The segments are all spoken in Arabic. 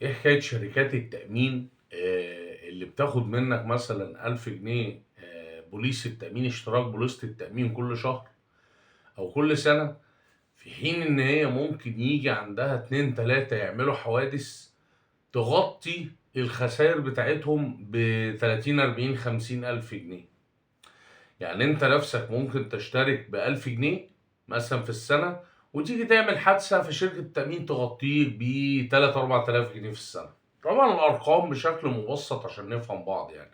ايه حكاية شركات التأمين اللي بتاخد منك مثلا 1000 جنيه بوليس التأمين، اشتراك بوليسة التأمين كل شهر أو كل سنة، في حين إن هي ممكن يجي عندها اتنين تلاتة يعملوا حوادث تغطي الخسائر بتاعتهم ب30 40 50 ألف جنيه. يعني أنت نفسك ممكن تشترك ب1000 جنيه مثلا في السنة، وتيجي تعمل حادثة في شركة التأمين تغطيك ب3 4000 جنيه في السنة. طبعا الأرقام بشكل مبسط عشان نفهم بعض يعني.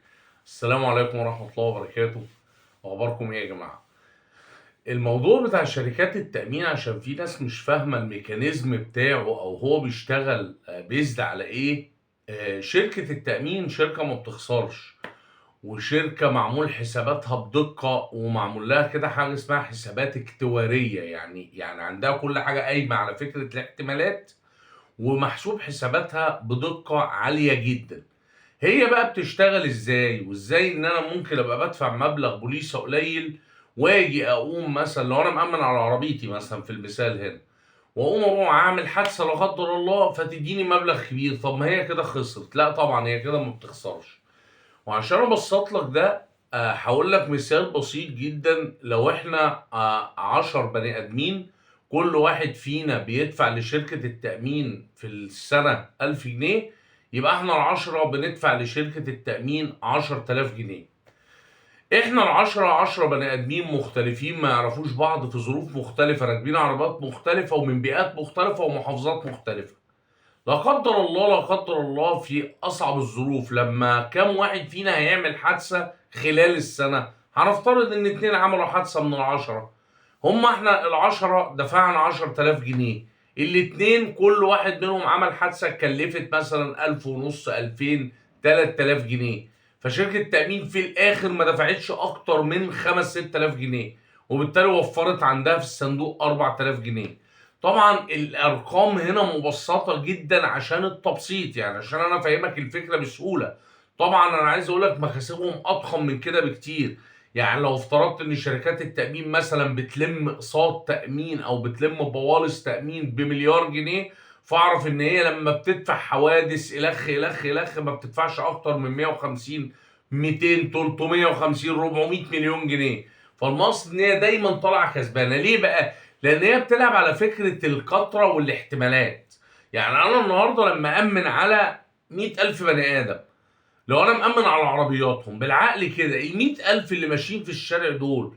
السلام عليكم ورحمة الله وبركاته. أخباركم إيه يا جماعة؟ الموضوع بتاع شركات التأمين، عشان في ناس مش فاهمة الميكانيزم بتاعه أو هو بيشتغل بيزد على إيه. شركة التأمين شركة ما بتخسرش، وشركة معمول حساباتها بدقة، ومعمول لها كده حاجة اسمها حسابات اكتوارية، يعني عندها كل حاجة قايمة على فكرة الاحتمالات، ومحسوب حساباتها بدقة عالية جدا. هي بقى بتشتغل ازاي، وازاي ان انا ممكن ابقى بدفع مبلغ بوليصة قليل، واجي اقوم مثلا لو انا مأمن على عربيتي مثلا في المثال هنا، واقوم اروح اعمل حادثة لا قدر الله فتديني مبلغ كبير. طب ما هي كده خسرت؟ لا طبعا هي كده ما بتخسرش. وعشان ابسط لك ده هقول لك مثال بسيط جدا. لو احنا 10 بني ادمين، كل واحد فينا بيدفع لشركة التأمين في السنة 1000 جنيه، يبقى احنا العشرة بندفع لشركة التأمين 10000 جنيه. احنا العشرة 10 بني ادمين مختلفين ما يعرفوش بعض، في ظروف مختلفة، راكبين عربيات مختلفة ومن بيئات مختلفة ومحافظات مختلفة. لا قدر الله لا قدر الله، في اصعب الظروف لما كام واحد فينا هيعمل حادثة خلال السنة؟ هنفترض ان اتنين عملوا حادثة من العشرة، هم احنا العشرة دفعنا 10000 جنيه، الاتنين كل واحد منهم عمل حادثة كلفت مثلا 1500 2000 3000 جنيه. فشركة التأمين في الآخر ما دفعتش أكتر من 5 6000 جنيه، وبالتالي وفرت عندها في الصندوق 4000 جنيه. طبعا الأرقام هنا مبسطة جدا عشان التبسيط، يعني عشان أنا أفهمك الفكرة بسهولة. طبعا أنا عايز أقول لك مكاسبهم أضخم من كده بكتير. يعني لو افترضت ان شركات التأمين مثلا بتلم اقساط تأمين او بتلم بوالص تأمين بمليار جنيه، فاعرف ان هي لما بتدفع حوادث الخ الخ الخ ما بتدفعش اكتر من 150 200 350 400 مليون جنيه. فالمقصد ان هي دايما طالعه كسبانه. ليه بقى؟ لان هي بتلعب على فكره الكثره والاحتمالات. يعني انا النهارده لما امن على 100000 بني ادم، لو انا مأمن على عربياتهم بالعقل كده، ال 100000 اللي ماشيين في الشارع دول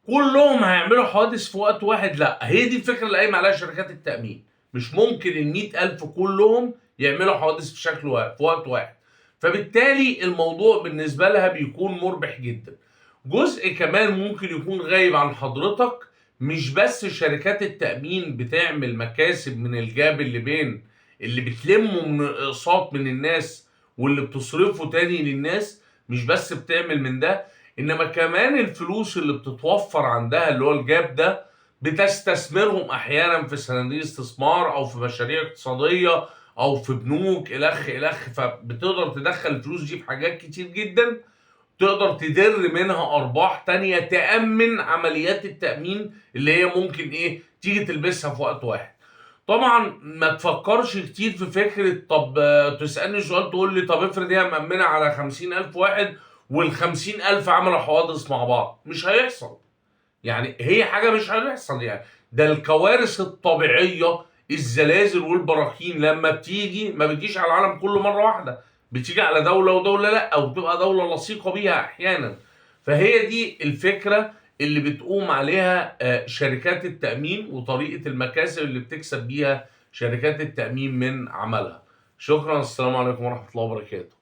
كلهم هيعملوا حوادث في وقت واحد؟ لا، هي دي الفكره اللي قايمه عليها شركات التأمين. مش ممكن ال 100000 كلهم يعملوا حوادث في وقت واحد. فبالتالي الموضوع بالنسبه لها بيكون مربح جدا. جزء كمان ممكن يكون غايب عن حضرتك، مش بس شركات التأمين بتعمل مكاسب من الجاب اللي بين اللي بتلمه من اقساط من الناس واللي بتصرفه تاني للناس. مش بس بتعمل من ده، انما كمان الفلوس اللي بتتوفر عندها اللي هو الجاب ده بتستثمرهم احيانا في صناديق استثمار او في مشاريع اقتصادية او في بنوك الخ الخ. فبتقدر تدخل الفلوس دي في حاجات كتير جدا، تقدر تدر منها ارباح تانية تأمن عمليات التأمين اللي هي ممكن ايه تيجي تلبسها في وقت واحد. طبعا ما تفكرش كتير في فكرة. طب تسألني سؤال تقول لي طب افرض هي مأمنة على 50000 واحد وال50000 عملوا حوادث مع بعض؟ مش هيحصل. يعني هي حاجة مش هتحصل يعني. ده الكوارث الطبيعية، الزلازل والبراكين لما بتيجي ما بتجيش على العالم كله مرة واحدة، بتيجي على دولة ودولة لا، او بتبقى دولة لصيقة بيها احيانا. فهي دي الفكرة اللي بتقوم عليها شركات التأمين، وطريقة المكاسب اللي بتكسب بيها شركات التأمين من عملها. شكرا. السلام عليكم ورحمة الله وبركاته.